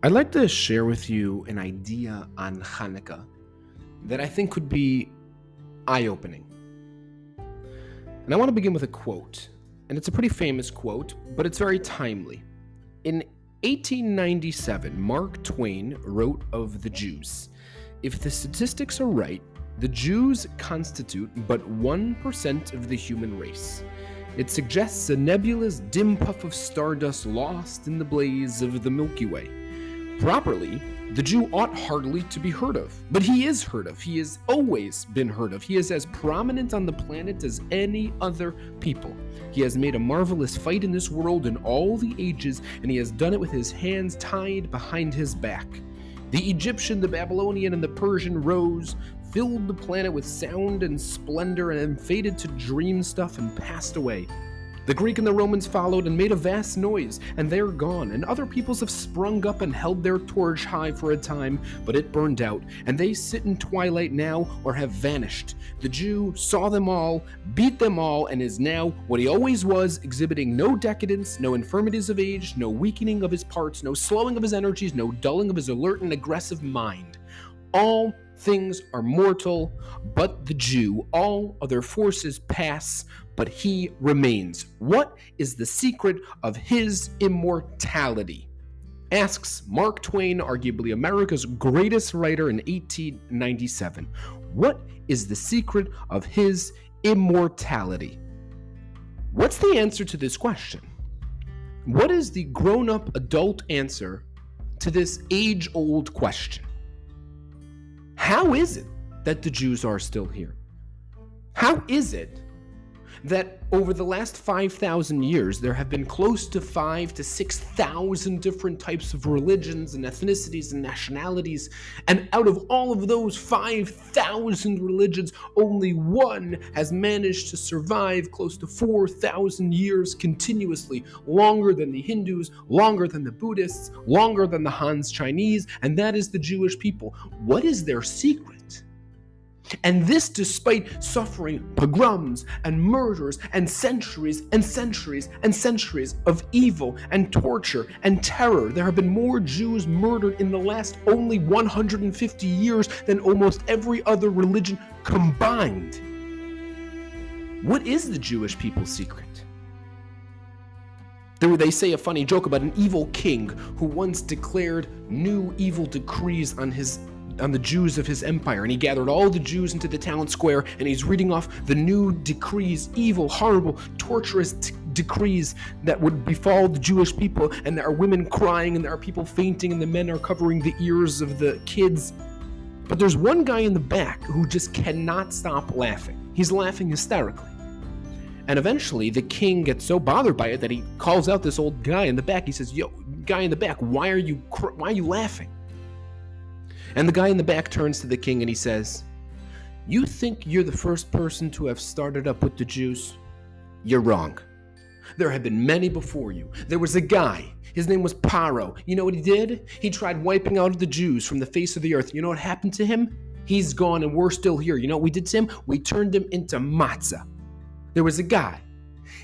I'd like to share with you an idea on Chanukah that I think could be eye-opening. And I want to begin with a quote. And it's a pretty famous quote, but it's very timely. In 1897, Mark Twain wrote of the Jews, "If the statistics are right, the Jews constitute but 1% of the human race. It suggests a nebulous dim puff of stardust lost in the blaze of the Milky Way. Properly, the Jew ought hardly to be heard of, but he is heard of. He has always been heard of. He is as prominent on the planet as any other people. He has made a marvelous fight in this world in all the ages, and he has done it with his hands tied behind his back. The Egyptian, the Babylonian, and the Persian rose, filled the planet with sound and splendor, and then faded to dream stuff and passed away. The Greek and the Romans followed and made a vast noise, and they're gone, and other peoples have sprung up and held their torch high for a time, but it burned out, and they sit in twilight now or have vanished. The Jew saw them all, beat them all, and is now what he always was, exhibiting no decadence, no infirmities of age, no weakening of his parts, no slowing of his energies, no dulling of his alert and aggressive mind. All things are mortal, but the Jew. All other forces pass, but he remains. What is the secret of his immortality?" Asks Mark Twain, arguably America's greatest writer in 1897. What is the secret of his immortality? What's the answer to this question? What is the grown-up adult answer to this age-old question? How is it that the Jews are still here? How is it that over the last 5,000 years, there have been close to 5,000 to 6,000 different types of religions and ethnicities and nationalities, and out of all of those 5,000 religions, only one has managed to survive close to 4,000 years continuously, longer than the Hindus, longer than the Buddhists, longer than the Han Chinese, and that is the Jewish people. What is their secret? And this despite suffering pogroms and murders and centuries and centuries and centuries of evil and torture and terror. There have been more Jews murdered in the last only 150 years than almost every other religion combined. What is the Jewish people's secret? They say a funny joke about an evil king who once declared new evil decrees on the Jews of his empire, and he gathered all the Jews into the town square, and he's reading off the new decrees, evil, horrible, torturous decrees that would befall the Jewish people, and there are women crying, and there are people fainting, and the men are covering the ears of the kids. But there's one guy in the back who just cannot stop laughing. He's laughing hysterically. And eventually the king gets so bothered by it that he calls out this old guy in the back. He says, "Yo, guy in the back, why are you laughing?" And the guy in the back turns to the king and he says, "You think you're the first person to have started up with the Jews? You're wrong. There have been many before you. There was a guy. His name was Paro. You know what he did? He tried wiping out the Jews from the face of the earth. You know what happened to him? He's gone and we're still here. You know what we did to him? We turned him into matzah. There was a guy.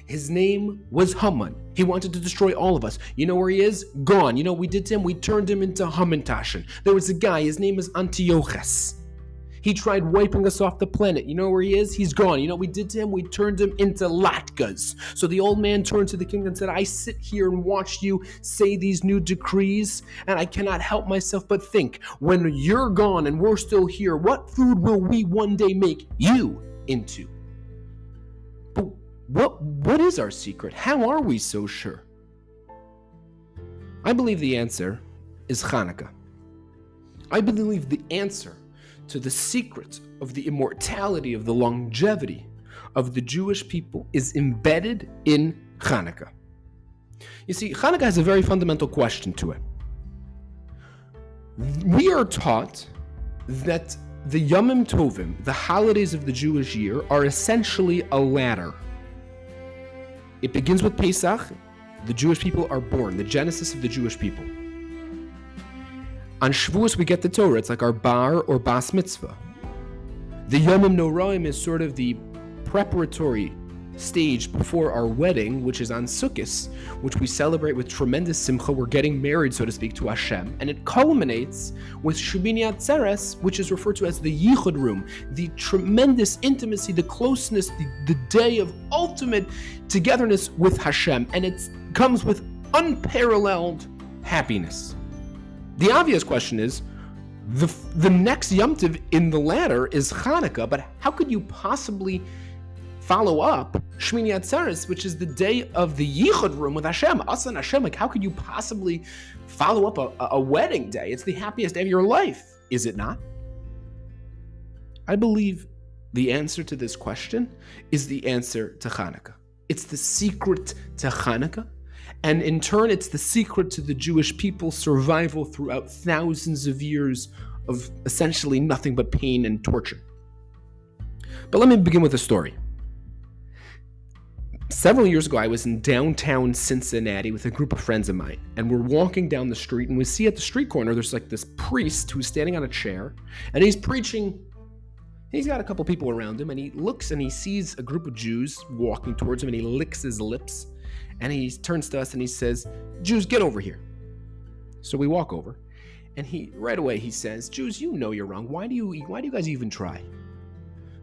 His name was Haman. He wanted to destroy all of us. You know where he is? Gone. You know what we did to him? We turned him into Hamantashen. There was a guy. His name is Antiochus. He tried wiping us off the planet. You know where he is? He's gone. You know what we did to him? We turned him into Latkas." So the old man turned to the king and said, "I sit here and watch you say these new decrees, and I cannot help myself but think, when you're gone and we're still here, what food will we one day make you into?" But what is our secret? How are we so sure? I believe the answer is Chanukah. I believe the answer to the secret of the immortality, of the longevity of the Jewish people is embedded in Chanukah. You see, Chanukah has a very fundamental question to it. We are taught that the Yomim Tovim, the holidays of the Jewish year, are essentially a ladder. It begins with Pesach. The Jewish people are born, the genesis of the Jewish people. On Shavuos, we get the Torah. It's like our bar or bas mitzvah. The Yomim Noraim is sort of the preparatory stage before our wedding, which is on Sukkot, which we celebrate with tremendous simcha. We're getting married, so to speak, to Hashem. And it culminates with Shemini Atzeres, which is referred to as the Yichud room, the tremendous intimacy, the closeness, the day of ultimate togetherness with Hashem. And it comes with unparalleled happiness. The obvious question is, the next Yom Tov in the ladder is Chanukah, but how could you possibly follow up Shmini Atzeres, which is the day of the Yichud room with Hashem, us and Hashem? Like, how could you possibly follow up a wedding day? It's the happiest day of your life, is it not? I believe the answer to this question is the answer to Chanukah. It's the secret to Chanukah, and in turn, it's the secret to the Jewish people's survival throughout thousands of years of essentially nothing but pain and torture. But let me begin with a story. Several years ago, I was in downtown Cincinnati with a group of friends of mine, and we're walking down the street, and we see at the street corner, there's like this priest who's standing on a chair, and he's preaching. He's got a couple people around him, and he looks and he sees a group of Jews walking towards him, and he licks his lips, and he turns to us and he says, "Jews, get over here." So we walk over, and right away he says, "Jews, you know you're wrong. Why do you guys even try?"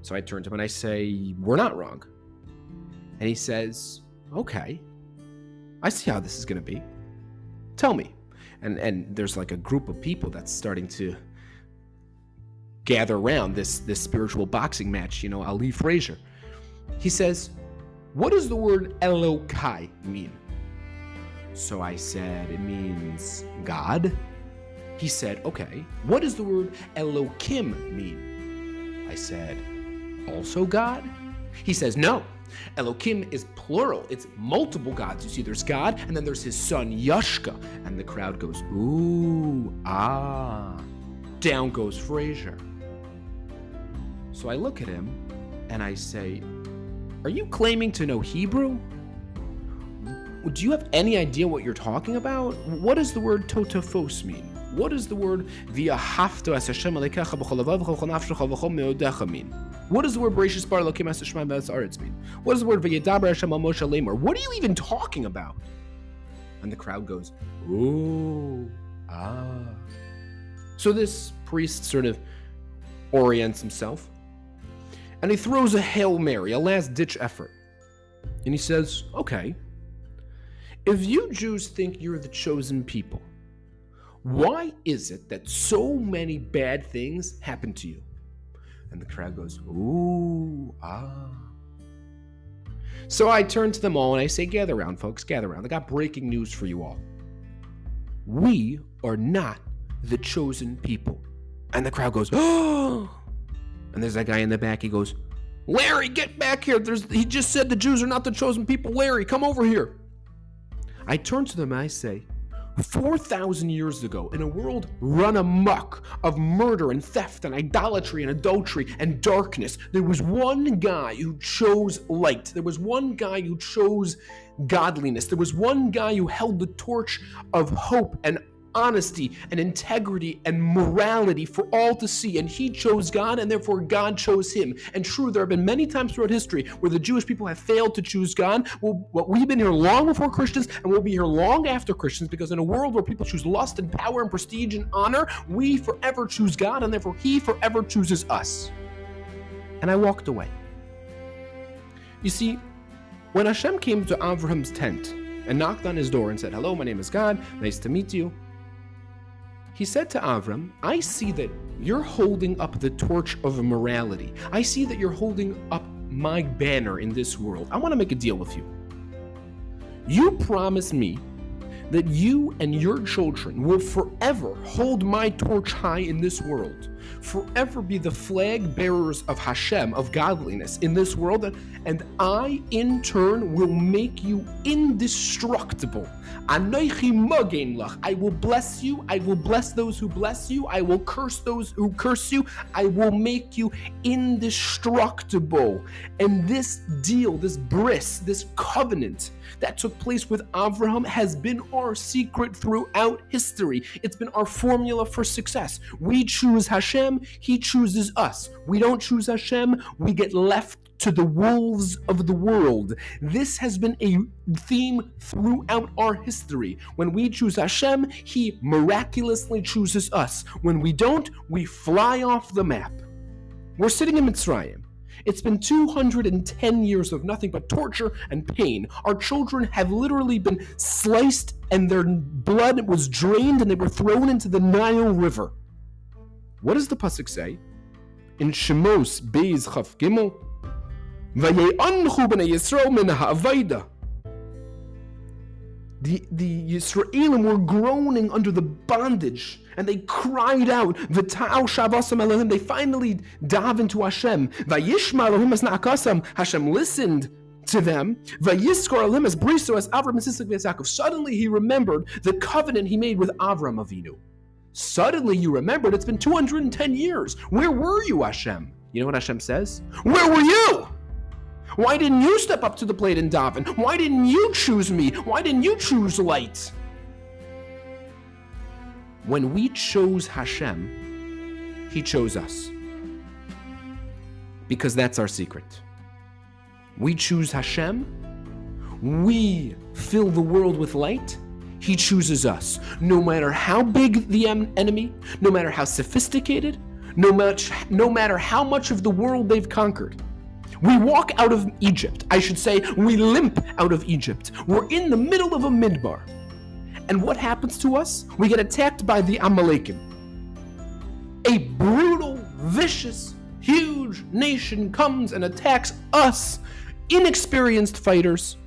So I turn to him and I say, "We're not wrong." And he says, "Okay, I see how this is going to be. Tell me." And there's like a group of people that's starting to gather around this spiritual boxing match, Ali Frazier. He says, "What does the word Elokai mean?" So I said, "It means God." He said, "Okay, what does the word Elokim mean?" I said, "Also God?" He says, "No. Elokim is plural. It's multiple gods. You see, there's God, and then there's his son, Yashka." And the crowd goes, "Ooh, ah." Down goes Frazier. So I look at him, and I say, "Are you claiming to know Hebrew? Do you have any idea what you're talking about? What does the word totafos mean? What does the word v'ahavta es Hashem Elokecha b'chol levavcha v'chol nafshecha v'chol meodecha mean? What does the word Bereshis bara Elokim es Hashemayim v'ha'aretz mean? What does the word v'yedaber Hashem al Moshe lemor? What are you even talking about?" And the crowd goes, "Ooh, ah." So this priest sort of orients himself, and he throws a Hail Mary, a last-ditch effort. And he says, "Okay, if you Jews think you're the chosen people, why is it that so many bad things happen to you?" And the crowd goes, "Ooh, ah." So I turn to them all and I say, "Gather around, folks, gather around. I got breaking news for you all. We are not the chosen people." And the crowd goes, "Oh!" And there's that guy in the back. He goes, "Larry, get back here. He just said the Jews are not the chosen people. Larry, come over here." I turn to them and I say, 4,000 years ago, in a world run amok of murder and theft and idolatry and adultery and darkness, there was one guy who chose light. There was one guy who chose godliness. There was one guy who held the torch of hope and honesty and integrity and morality for all to see, and he chose God, and therefore God chose him. And true, there have been many times throughout history where the Jewish people have failed to choose God. Well, we've been here long before Christians, and we'll be here long after Christians, because in a world where people choose lust and power and prestige and honor, we forever choose God, and therefore he forever chooses us. And I walked away. You see, when Hashem came to Avraham's tent and knocked on his door and said, "Hello, my name is God, nice to meet you," he said to Avram, "I see that you're holding up the torch of morality. I see that you're holding up my banner in this world. I want to make a deal with you. You promise me that you and your children will forever hold my torch high in this world, forever be the flag bearers of Hashem, of godliness in this world, and I, in turn, will make you indestructible. Anochi mogen lach. I will bless you. I will bless those who bless you. I will curse those who curse you. I will make you indestructible." And this deal, this bris, this covenant that took place with Avraham has been our secret throughout history. It's been our formula for success. We choose Hashem, he chooses us. We don't choose Hashem, we get left to the wolves of the world. This has been a theme throughout our history. When we choose Hashem, He miraculously chooses us. When we don't, we fly off the map. We're sitting in Mitzrayim. It's been 210 years of nothing but torture and pain. Our children have literally been sliced and their blood was drained and they were thrown into the Nile River. What does the pasuk say? In Shemos Beis Chaf Gimel, Vaye'anchu b'nei Yisrael min ha'avayda. The Yisraelim were groaning under the bondage, and they cried out, V'ta'al shavasam Elohim. They finally dive into Hashem. Vayishma Elohim es na'akasam. Hashem listened to them. Vayiskor Elohim es briso es Avram es Yitzchak v'es Yaakov. Suddenly he remembered the covenant he made with Avram Avinu. Suddenly you remembered it's been 210 years. Where were you, Hashem? You know what Hashem says? Where were you? Why didn't you step up to the plate and daven? Why didn't you choose me? Why didn't you choose light? When we chose Hashem, He chose us. Because that's our secret. We choose Hashem. We fill the world with light. He chooses us. No matter how big the enemy, no matter how sophisticated, no matter how much of the world they've conquered. We walk out of Egypt. I should say, we limp out of Egypt. We're in the middle of a midbar. And what happens to us? We get attacked by the Amalekim. A brutal, vicious, huge nation comes and attacks us, inexperienced fighters,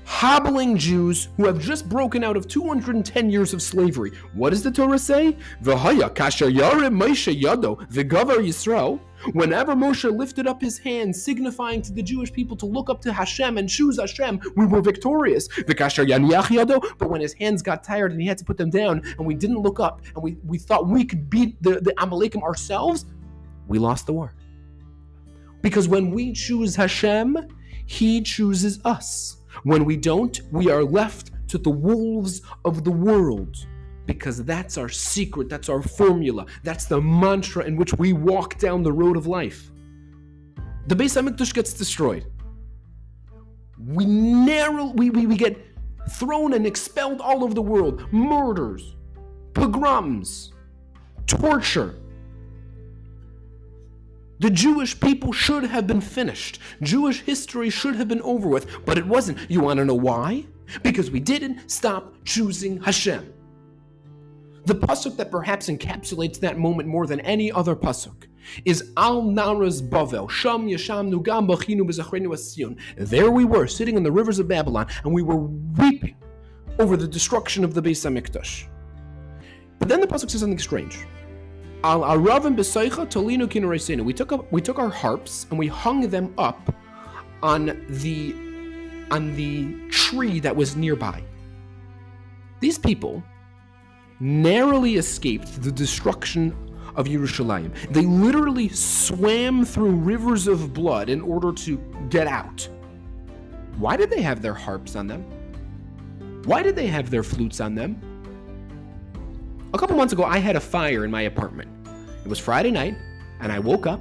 hobbling Jews who have just broken out of 210 years of slavery. What does the Torah say? V'haya kasher yarem Moshe yado v'gavar Yisrael. Whenever Moshe lifted up his hand, signifying to the Jewish people to look up to Hashem and choose Hashem, we were victorious. V'kasher yaniach yado. But when his hands got tired and he had to put them down, and we didn't look up, and we thought we could beat the Amalekim ourselves, we lost the war. Because when we choose Hashem, He chooses us. When we don't, we are left to the wolves of the world, because that's our secret, that's our formula, that's the mantra in which we walk down the road of life. The Beis HaMikdash gets destroyed. We get thrown and expelled all over the world. Murders, pogroms, torture. The Jewish people should have been finished. Jewish history should have been over with, but it wasn't. You want to know why? Because we didn't stop choosing Hashem. The pasuk that perhaps encapsulates that moment more than any other pasuk is Al Naras Bavel, Sham Yashamnu Gam Bachinu B'Zachrenu Asiyun. There we were, sitting in the rivers of Babylon, and we were weeping over the destruction of the Beis HaMikdash. But then the pasuk says something strange. Al Aravim B'Seicha Tolinu Kinu. We took our harps and we hung them up on the tree that was nearby. These people narrowly escaped the destruction of Yerushalayim. They literally swam through rivers of blood in order to get out. Why did they have their harps on them? Why did they have their flutes on them? A couple months ago, I had a fire in my apartment. It was Friday night, and I woke up,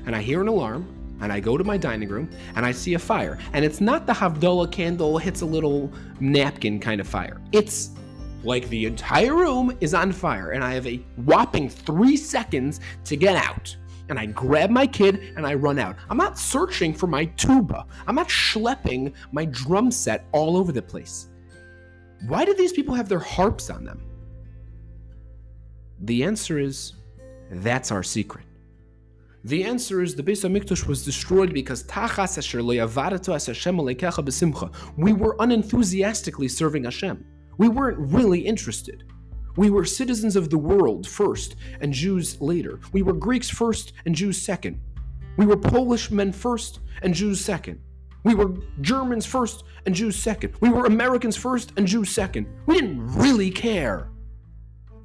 and I hear an alarm, and I go to my dining room, and I see a fire. And it's not the Havdalah candle hits a little napkin kind of fire. It's like the entire room is on fire, and I have a whopping 3 seconds to get out. And I grab my kid, and I run out. I'm not searching for my tuba. I'm not schlepping my drum set all over the place. Why did these people have their harps on them? The answer is, that's our secret. The answer is the Beis HaMikdash was destroyed because tachas asher lo yavadatu as Hashem alekecha b'simcha. We were unenthusiastically serving Hashem. We weren't really interested. We were citizens of the world first and Jews later. We were Greeks first and Jews second. We were Polish men first and Jews second. We were Germans first and Jews second. We were Americans first and Jews second. We didn't really care.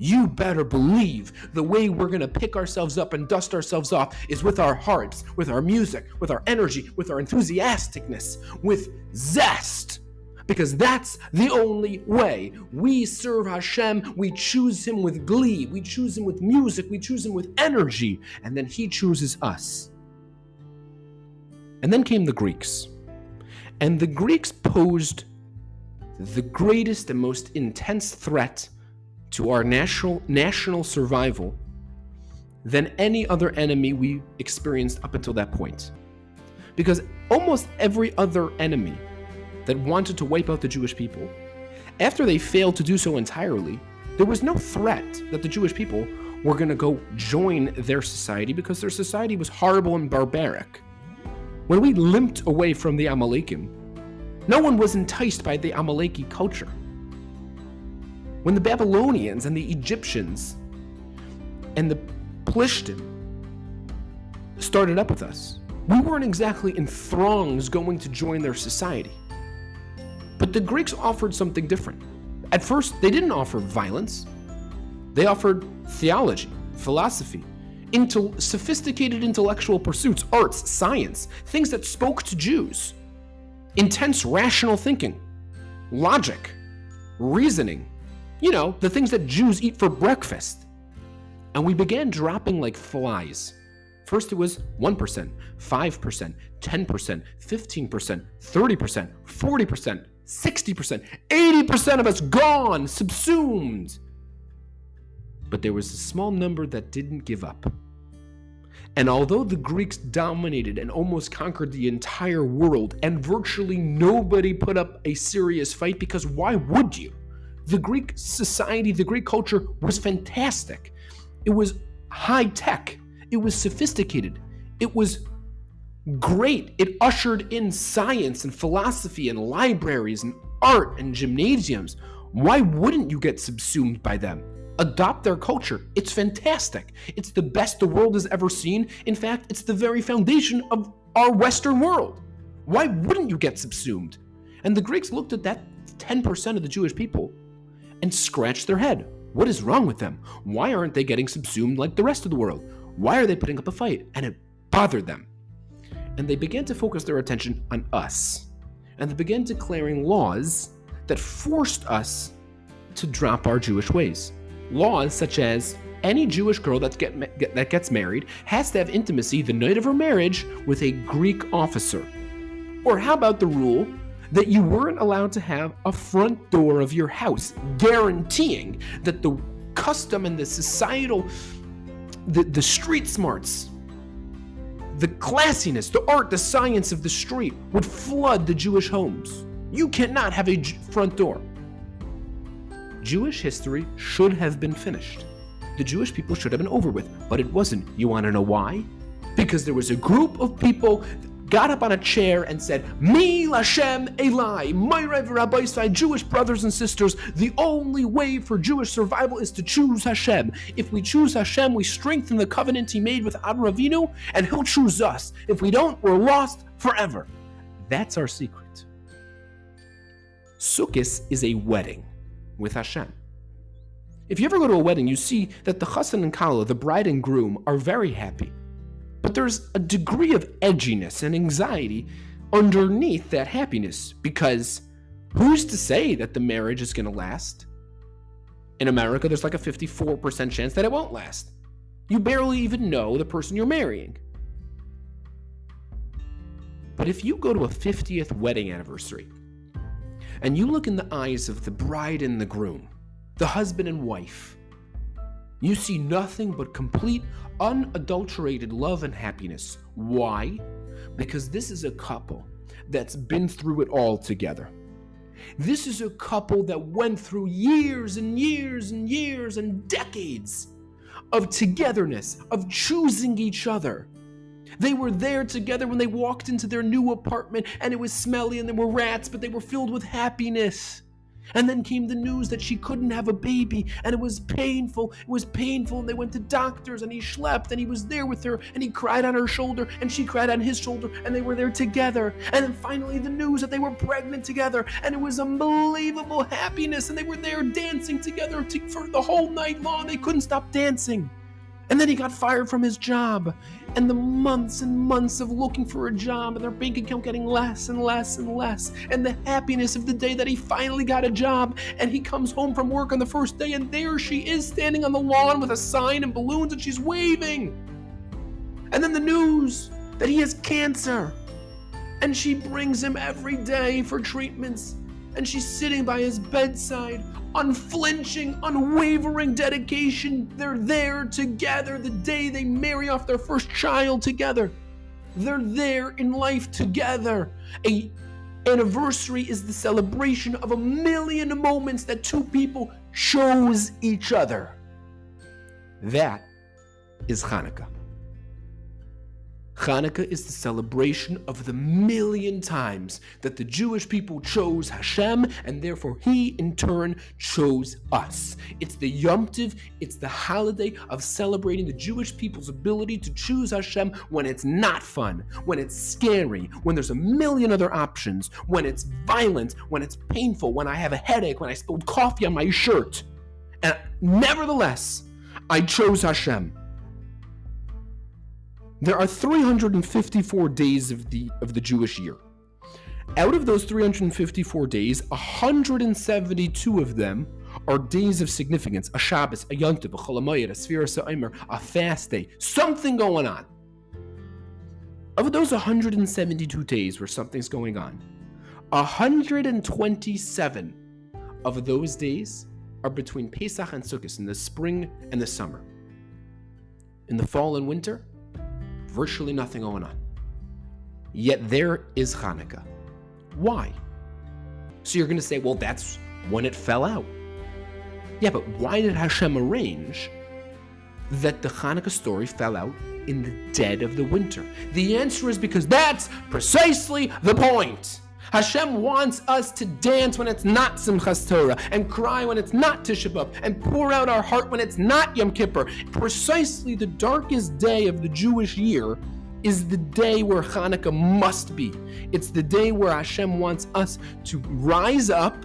You better believe the way we're going to pick ourselves up and dust ourselves off is with our hearts, with our music, with our energy, with our enthusiasticness, with zest. Because that's the only way. We serve Hashem, we choose Him with glee, we choose Him with music, we choose Him with energy, and then He chooses us. And then came the Greeks. And the Greeks posed the greatest and most intense threat to our national survival than any other enemy we experienced up until that point. Because almost every other enemy that wanted to wipe out the Jewish people, after they failed to do so entirely, there was no threat that the Jewish people were going to go join their society because their society was horrible and barbaric. When we limped away from the Amalekim, no one was enticed by the Amaleki culture. When the Babylonians and the Egyptians and the Plishtim started up with us, we weren't exactly in throngs going to join their society. But the Greeks offered something different. At first, they didn't offer violence. They offered theology, philosophy, sophisticated intellectual pursuits, arts, science, things that spoke to Jews. Intense rational thinking, logic, reasoning, the things that Jews eat for breakfast. And we began dropping like flies. First it was 1%, 5%, 10%, 15%, 30%, 40%, 60%, 80% of us gone, subsumed. But there was a small number that didn't give up. And although the Greeks dominated and almost conquered the entire world, and virtually nobody put up a serious fight, because why would you? The Greek society, the Greek culture was fantastic. It was high tech. It was sophisticated. It was great. It ushered in science and philosophy and libraries and art and gymnasiums. Why wouldn't you get subsumed by them? Adopt their culture. It's fantastic. It's the best the world has ever seen. In fact, it's the very foundation of our Western world. Why wouldn't you get subsumed? And the Greeks looked at that 10% of the Jewish people and scratched their head. What is wrong with them? Why aren't they getting subsumed like the rest of the world? Why are they putting up a fight? And it bothered them. And they began to focus their attention on us. And they began declaring laws that forced us to drop our Jewish ways. Laws such as any Jewish girl that gets married has to have intimacy the night of her marriage with a Greek officer. Or how about the rule that you weren't allowed to have a front door of your house, guaranteeing that the custom and the societal, the street smarts, the classiness, the art, the science of the street would flood the Jewish homes. You cannot have a front door. Jewish history should have been finished. The Jewish people should have been over with, but it wasn't. You want to know why? Because there was a group of people that got up on a chair and said, Mi Lashem Eli, my Rabbi side, Jewish brothers and sisters, the only way for Jewish survival is to choose Hashem. If we choose Hashem, we strengthen the covenant he made with Avraham Avinu, and he'll choose us. If we don't, we're lost forever. That's our secret. Sukkot is a wedding with Hashem. If you ever go to a wedding, you see that the chassan and kala, the bride and groom, are very happy. But there's a degree of edginess and anxiety underneath that happiness, because who's to say that the marriage is going to last? In America, there's like a 54% chance that it won't last. You barely even know the person you're marrying. But if you go to a 50th wedding anniversary, and you look in the eyes of the bride and the groom, the husband and wife, you see nothing but complete, unadulterated love and happiness. Why? Because this is a couple that's been through it all together. This is a couple that went through years and years and years and decades of togetherness, of choosing each other. They were there together when they walked into their new apartment, and it was smelly and there were rats, but they were filled with happiness. And then came the news that she couldn't have a baby, and it was painful. It was painful, and they went to doctors, and he schlepped, and he was there with her, and he cried on her shoulder, and she cried on his shoulder, and they were there together. And then finally the news that they were pregnant together, and it was unbelievable happiness, and they were there dancing together for the whole night long. They couldn't stop dancing. And then he got fired from his job, and the months and months of looking for a job and their bank account getting less and less and less, and the happiness of the day that he finally got a job, and he comes home from work on the first day, and there she is standing on the lawn with a sign and balloons, and she's waving. And then the news that he has cancer, And she brings him every day for treatments. And she's sitting by his bedside, unflinching, unwavering dedication. They're there together the day they marry off their first child together. They're there in life together. An anniversary is the celebration of a million moments that two people chose each other. That is Chanukah. Chanukah is the celebration of the million times that the Jewish people chose Hashem, and therefore He in turn chose us. It's the Yom Tov, it's the holiday of celebrating the Jewish people's ability to choose Hashem when it's not fun, when it's scary, when there's a million other options, when it's violent, when it's painful, when I have a headache, when I spilled coffee on my shirt. And nevertheless, I chose Hashem. There are 354 days of the Jewish year. Out of those 354 days, 172 of them are days of significance. A Shabbos, a Yom Tov, a Chol HaMoed, a Sfiras HaOmer, a fast day, something going on. Of those 172 days where something's going on, 127 of those days are between Pesach and Sukkot, in the spring and the summer. In the fall and winter, virtually nothing going on. Yet there is Chanukah. Why? So you're going to say, well, that's when it fell out. Yeah, but why did Hashem arrange that the Chanukah story fell out in the dead of the winter? The answer is because that's precisely the point. Hashem wants us to dance when it's not Simchas Torah, and cry when it's not Tisha B'Av, and pour out our heart when it's not Yom Kippur. Precisely the darkest day of the Jewish year is the day where Chanukah must be. It's the day where Hashem wants us to rise up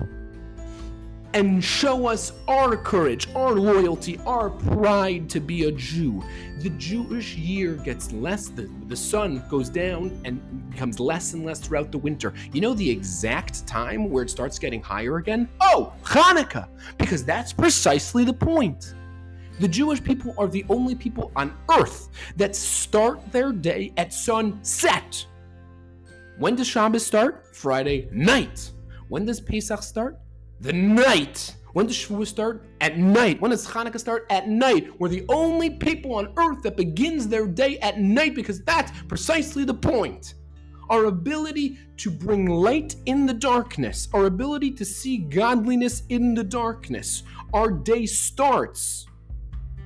and show us our courage, our loyalty, our pride to be a Jew. The Jewish year gets less, the sun goes down and becomes less and less throughout the winter. You know the exact time where it starts getting higher again? Oh, Chanukah! Because that's precisely the point. The Jewish people are the only people on earth that start their day at sunset. When does Shabbos start? Friday night. When does Pesach start? The night. When does Shavuot start? At night. When does Chanukah start? At night. We're the only people on earth that begins their day at night, because that's precisely the point. Our ability to bring light in the darkness, our ability to see godliness in the darkness. Our day starts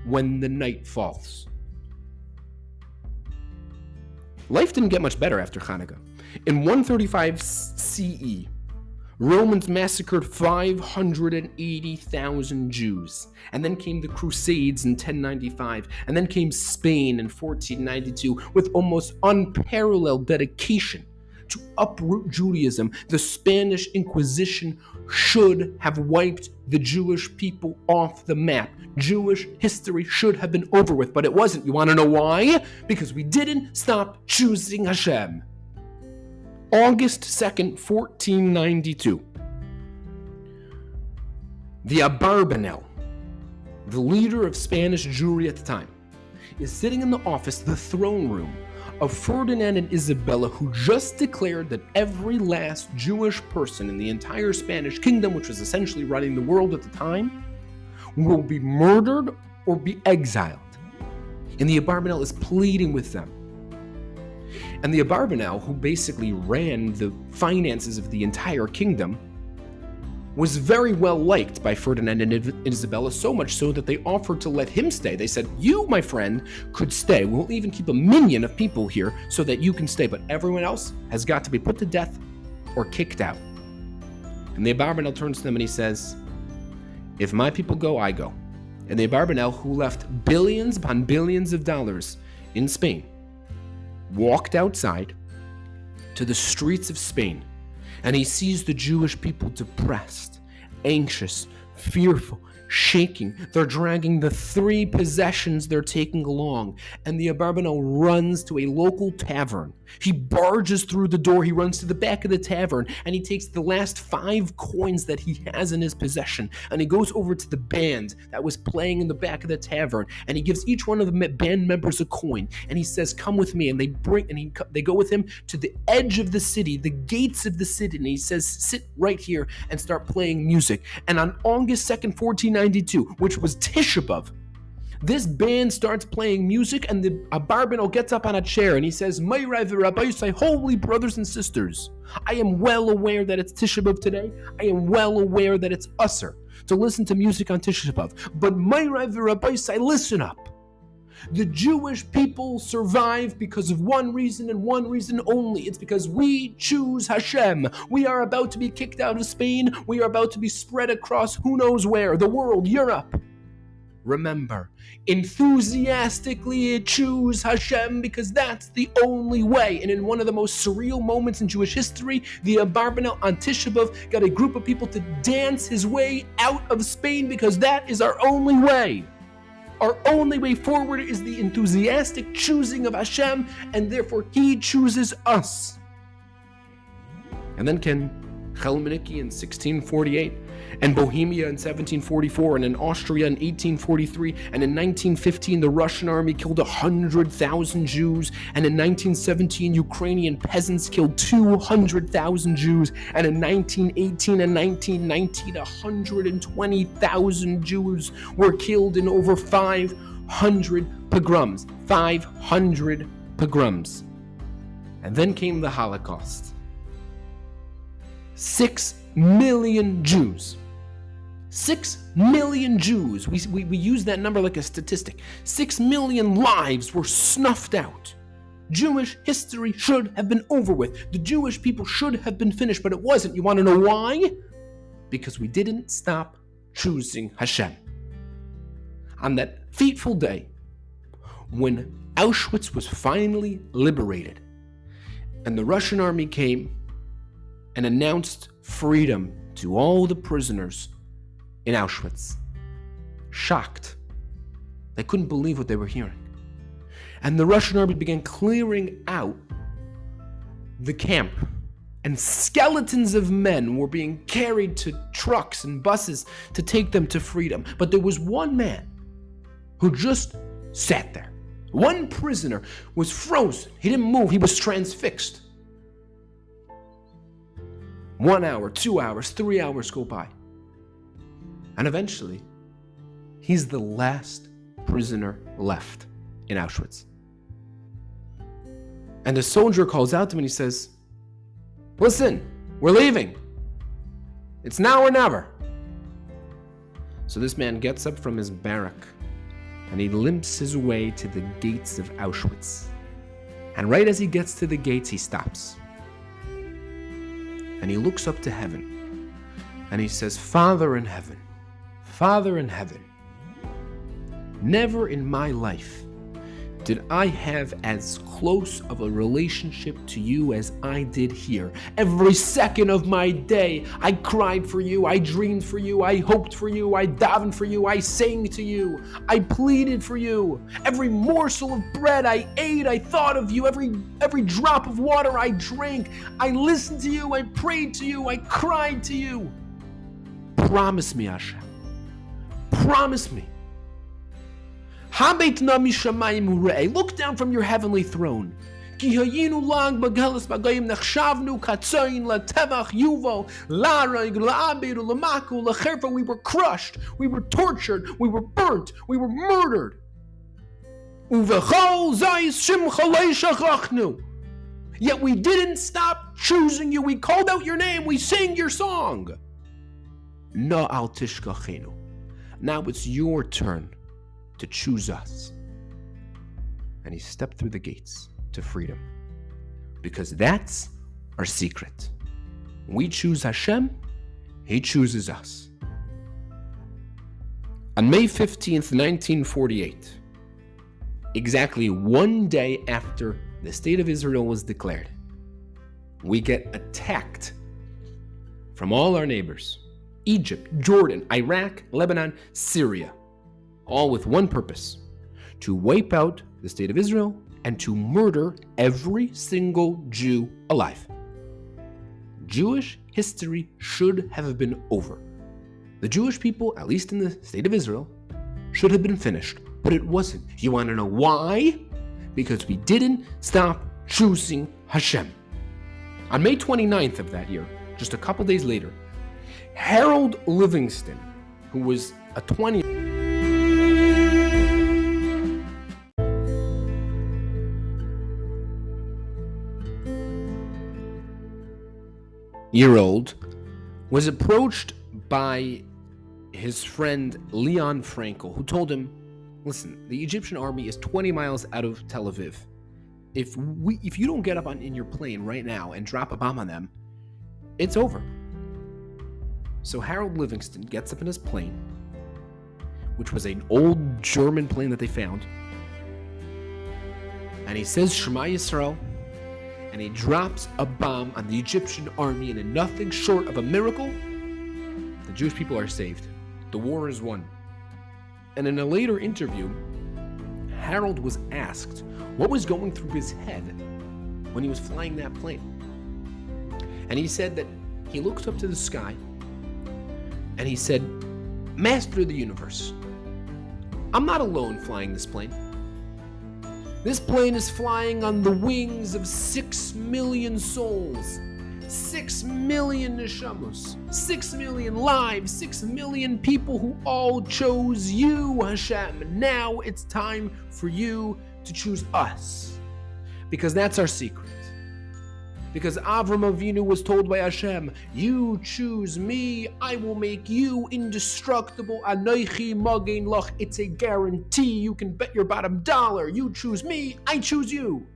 when the night falls. Life didn't get much better after Chanukah. In 135 CE, Romans massacred 580,000 Jews. And then came the Crusades in 1095. And then came Spain in 1492 with almost unparalleled dedication to uproot Judaism. The Spanish Inquisition should have wiped the Jewish people off the map. Jewish history should have been over with, but it wasn't. You want to know why? Because we didn't stop choosing Hashem. August 2nd, 1492. The Abarbanel, the leader of Spanish Jewry at the time, is sitting in the office, the throne room, of Ferdinand and Isabella, who just declared that every last Jewish person in the entire Spanish kingdom, which was essentially running the world at the time, will be murdered or be exiled. And the Abarbanel is pleading with them. And the Abarbanel, who basically ran the finances of the entire kingdom, was very well liked by Ferdinand and Isabella, so much so that they offered to let him stay. They said, you, my friend, could stay. We'll even keep a minion of people here so that you can stay, but everyone else has got to be put to death or kicked out. And the Abarbanel turns to them and he says, if my people go, I go. And the Abarbanel, who left billions upon billions of dollars in Spain, walked outside to the streets of Spain, and he sees the Jewish people depressed, anxious, fearful, shaking. They're dragging the 3 possessions they're taking along, and the Abarbanel runs to a local tavern He barges through the door, he runs to the back of the tavern, and he takes the last 5 coins that he has in his possession, and he goes over to the band that was playing in the back of the tavern, and he gives each one of the band members a coin, and he says, come with me, and they go with him to the edge of the city, the gates of the city, and he says, sit right here and start playing music. And on August 2nd, 1492, which was Tisha B'Av, this band starts playing music, and the Abarbanel gets up on a chair and he says, Mayrai v'Rabbaisai, holy brothers and sisters, I am well aware that it's Tisha B'Av today. I am well aware that it's usher to listen to music on Tisha B'Av. But Mayrai v'Rabbaisai, listen up. The Jewish people survive because of one reason and one reason only. It's because we choose Hashem. We are about to be kicked out of Spain. We are about to be spread across who knows where, the world, Europe. Remember, enthusiastically choose Hashem because that's the only way. And in one of the most surreal moments in Jewish history, the Abarbanel on Tisha B'Av got a group of people to dance his way out of Spain because that is our only way. Our only way forward is the enthusiastic choosing of Hashem, and therefore He chooses us. And then came Chelmeniki in 1648, and Bohemia in 1744, and in Austria in 1843, and in 1915 the Russian army killed 100,000 Jews, and in 1917 Ukrainian peasants killed 200,000 Jews, and in 1918 and 1919 120,000 Jews were killed in over 500 pogroms. 500 pogroms. And then came the Holocaust. 6 million Jews. 6 million Jews. We use that number like a statistic. 6 million lives were snuffed out. Jewish history should have been over with. The Jewish people should have been finished, but it wasn't. You want to know why? Because we didn't stop choosing Hashem. On that fateful day, when Auschwitz was finally liberated, and the Russian army came and announced freedom to all the prisoners in Auschwitz. Shocked. They couldn't believe what they were hearing. And the Russian army began clearing out the camp, and skeletons of men were being carried to trucks and buses to take them to freedom. But there was one man who just sat there. One prisoner was frozen. He didn't move. He was transfixed. 1 hour, 2 hours, 3 hours go by. And eventually, he's the last prisoner left in Auschwitz. And a soldier calls out to him and he says, listen, we're leaving. It's now or never. So this man gets up from his barrack and he limps his way to the gates of Auschwitz. And right as he gets to the gates, he stops. And he looks up to heaven and he says, Father in heaven, never in my life did I have as close of a relationship to you as I did here. Every second of my day, I cried for you, I dreamed for you, I hoped for you, I davened for you, I sang to you, I pleaded for you. Every morsel of bread I ate, I thought of you. Every drop of water I drank, I listened to you, I prayed to you, I cried to you. Promise me, Hashem. Promise me. Look down from your heavenly throne. We were crushed, we were tortured, we were burnt, we were murdered. Yet we didn't stop choosing you. We called out your name, we sang your song. Now it's your turn to choose us. And he stepped through the gates to freedom. Because that's our secret. We choose Hashem, He chooses us. On May 15th, 1948, exactly one day after the State of Israel was declared, we get attacked from all our neighbors. Egypt, Jordan, Iraq, Lebanon, Syria. All with one purpose, to wipe out the State of Israel and to murder every single Jew alive. Jewish history should have been over. The Jewish people, at least in the state of Israel, should have been finished, but it wasn't. You want to know why? Because we didn't stop choosing Hashem. On May 29th of that year, just a couple days later, Harold Livingston, who was a 20-year-old, was approached by his friend Leon Frankel, who told him, listen, the Egyptian army is 20 miles out of Tel Aviv. If you don't get up in your plane right now and drop a bomb on them, it's over. So Harold Livingston gets up in his plane, which was an old German plane that they found, and he says Shema Yisrael, and he drops a bomb on the Egyptian army, and in nothing short of a miracle, the Jewish people are saved. The war is won. And in a later interview, Harold was asked what was going through his head when he was flying that plane. And he said that he looked up to the sky and he said, Master of the universe, I'm not alone flying this plane. This plane is flying on the wings of 6 million souls, 6 million neshamos, 6 million lives, 6 million people who all chose you, Hashem. Now it's time for you to choose us, because that's our secret. Because Avram Avinu was told by Hashem, you choose me, I will make you indestructible. Anoichi magen lach. It's a guarantee. You can bet your bottom dollar. You choose me, I choose you.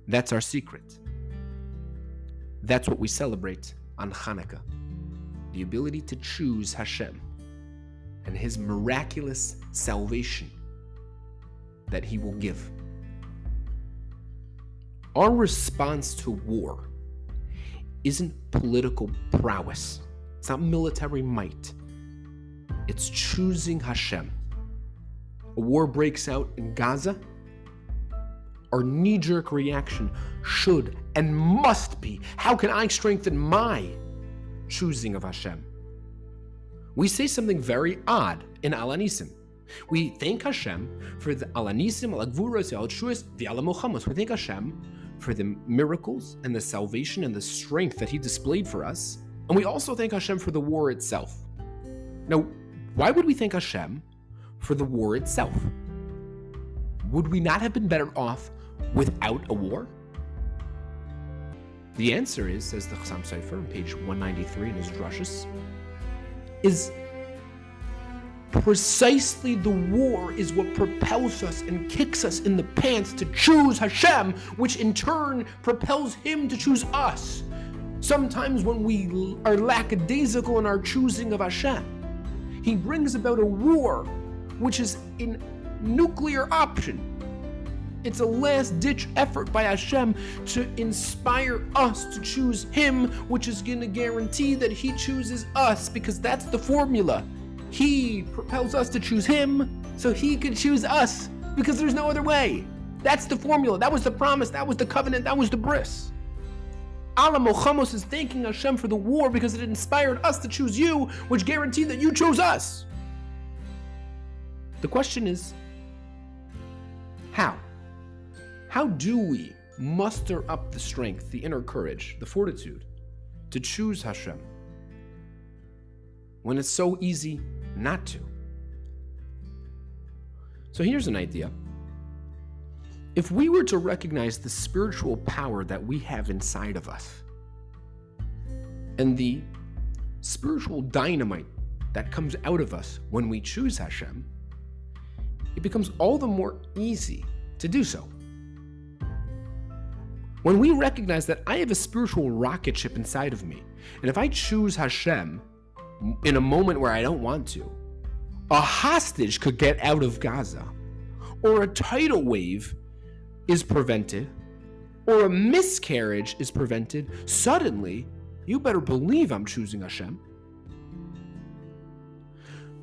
That's our secret. That's what we celebrate on Chanukah. The ability to choose Hashem and His miraculous salvation that He will give. Our response to war isn't political prowess. It's not military might. It's choosing Hashem. A war breaks out in Gaza. Our knee-jerk reaction should and must be, how can I strengthen my choosing of Hashem? We say something very odd in Al Anisim. We thank Hashem for the Al Anisim, Al Gvuros, Al Shuas, the Al Mochamos. We thank Hashem for the miracles and the salvation and the strength that He displayed for us. And we also thank Hashem for the war itself. Now, why would we thank Hashem for the war itself? Would we not have been better off without a war? The answer is, says the Chassam Sofer on page 193 in his drushes, is precisely the war is what propels us and kicks us in the pants to choose Hashem, which in turn propels Him to choose us. Sometimes when we are lackadaisical in our choosing of Hashem, He brings about a war which is a nuclear option. It's a last-ditch effort by Hashem to inspire us to choose Him, which is going to guarantee that He chooses us, because that's the formula. He propels us to choose Him so He could choose us, because there's no other way. That's the formula. That was the promise. That was the covenant. That was the bris. Allah Mochamos is thanking Hashem for the war because it inspired us to choose you, which guaranteed that you chose us. The question is, how? How do we muster up the strength, the inner courage, the fortitude to choose Hashem when it's so easy not to? So here's an idea. If we were to recognize the spiritual power that we have inside of us and the spiritual dynamite that comes out of us when we choose Hashem, it becomes all the more easy to do so. When we recognize that I have a spiritual rocket ship inside of me, and if I choose Hashem in a moment where I don't want to, a hostage could get out of Gaza, or a tidal wave is prevented, or a miscarriage is prevented, suddenly, you better believe I'm choosing Hashem.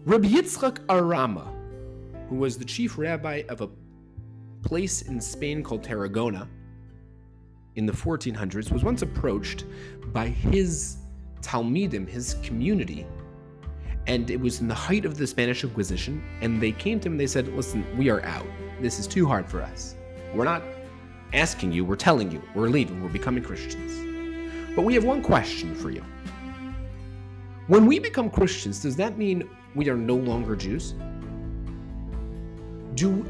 Rabbi Yitzchak Arama, who was the chief rabbi of a place in Spain called Tarragona in the 1400s was once approached by his Talmidim, his community, and it was in the height of the Spanish Inquisition, and they came to him and they said, listen, we are out. This is too hard for us. We're not asking you, we're telling you, we're leaving, we're becoming Christians. But we have one question for you. When we become Christians, does that mean we are no longer Jews?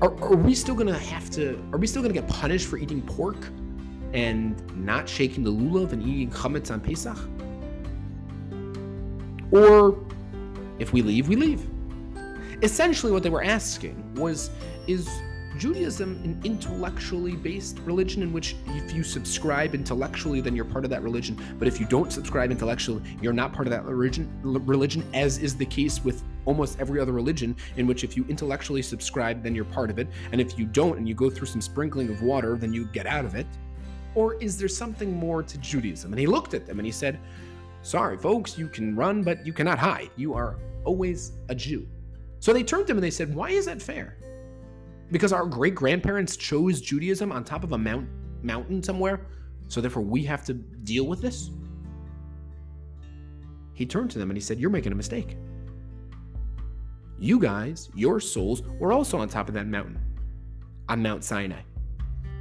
Are we still gonna get punished for eating pork and not shaking the lulav and eating chametz on Pesach? Or if we leave, we leave. Essentially what they were asking was, is Judaism an intellectually based religion in which if you subscribe intellectually, then you're part of that religion, but if you don't subscribe intellectually, you're not part of that religion, as is the case with almost every other religion, in which if you intellectually subscribe, then you're part of it, and if you don't and you go through some sprinkling of water, then you get out of it? Or is there something more to Judaism? And he looked at them and he said, sorry folks, you can run, but you cannot hide. You are always a Jew. So they turned to him and they said, why is that fair? Because our great-grandparents chose Judaism on top of a mountain somewhere, so therefore we have to deal with this? He turned to them and he said, you're making a mistake. You guys, your souls, were also on top of that mountain, on Mount Sinai.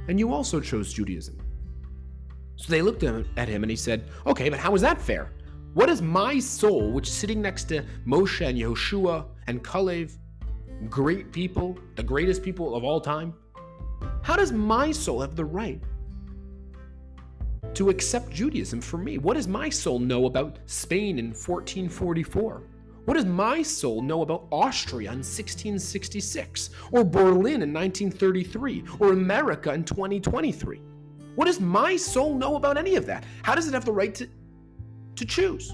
And you also chose Judaism. So they looked at him and he said, okay, but how is that fair? What is my soul, which is sitting next to Moshe and Yehoshua and Kalev, great people, the greatest people of all time? How does my soul have the right to accept Judaism for me? What does my soul know about Spain in 1444? What does my soul know about Austria in 1666? Or Berlin in 1933? Or America in 2023? What does my soul know about any of that? How does it have the right to choose?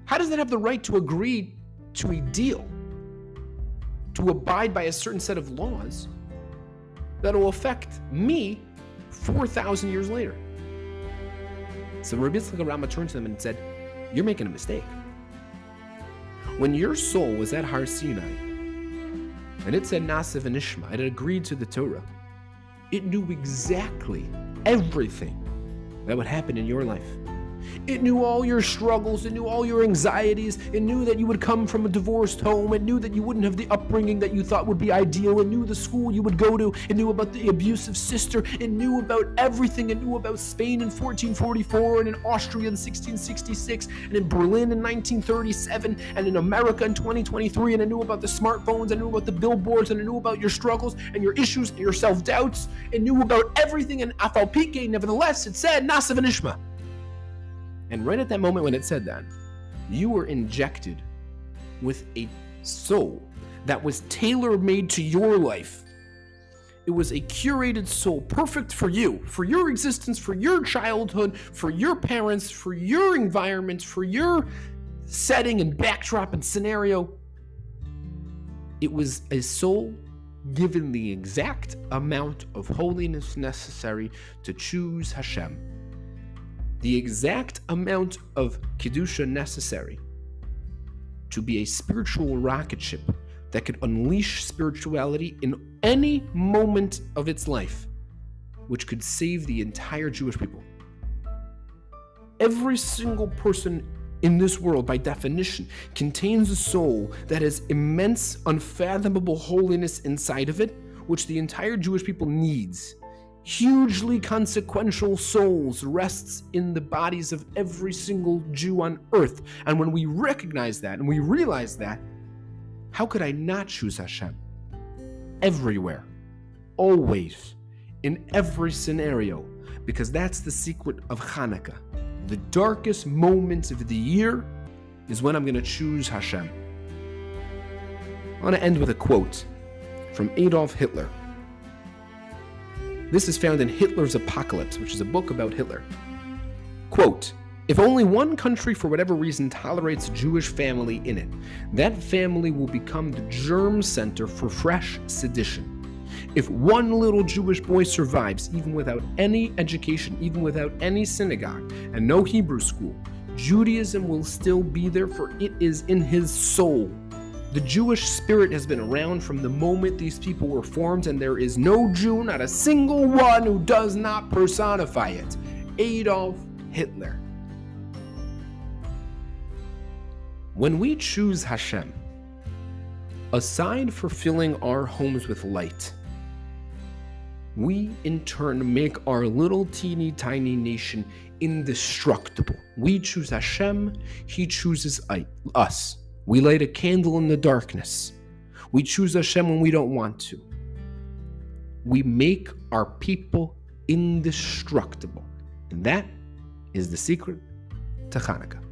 How does it have the right to agree to a deal, to abide by a certain set of laws that will affect me 4,000 years later? So Rabbi Yitzchak Rama turned to them and said, you're making a mistake. When your soul was at Har Sinai, and it said Nasiv and Ishma, it had agreed to the Torah, it knew exactly everything that would happen in your life. It knew all your struggles, it knew all your anxieties, it knew that you would come from a divorced home, it knew that you wouldn't have the upbringing that you thought would be ideal, it knew the school you would go to, it knew about the abusive sister, it knew about everything, it knew about Spain in 1444, and in Austria in 1666, and in Berlin in 1937, and in America in 2023, and it knew about the smartphones, it knew about the billboards, and it knew about your struggles, and your issues, and your self-doubts, it knew about everything, and Afal Pike, nevertheless, it said, Nasiv and Ishma. And right at that moment when it said that, you were injected with a soul that was tailor-made to your life. It was a curated soul, perfect for you, for your existence, for your childhood, for your parents, for your environment, for your setting and backdrop and scenario. It was a soul given the exact amount of holiness necessary to choose Hashem. The exact amount of Kedusha necessary to be a spiritual rocket ship that could unleash spirituality in any moment of its life, which could save the entire Jewish people. Every single person in this world, by definition, contains a soul that has immense, unfathomable holiness inside of it, which the entire Jewish people needs. Hugely consequential souls rests in the bodies of every single Jew on earth. And when we recognize that and we realize that, how could I not choose Hashem? Everywhere, always, in every scenario, because that's the secret of Chanukah. The darkest moments of the year is when I'm going to choose Hashem. I want to end with a quote from Adolf Hitler. This is found in Hitler's Apocalypse, which is a book about Hitler. Quote, if only one country for whatever reason tolerates a Jewish family in it, that family will become the germ center for fresh sedition. If one little Jewish boy survives, even without any education, even without any synagogue, and no Hebrew school, Judaism will still be there, for it is in his soul. The Jewish spirit has been around from the moment these people were formed, and there is no Jew, not a single one, who does not personify it. Adolf Hitler. When we choose Hashem, aside for filling our homes with light, we in turn make our little teeny tiny nation indestructible. We choose Hashem, He chooses us. We light a candle in the darkness. We choose Hashem when we don't want to. We make our people indestructible. And that is the secret to Chanukah.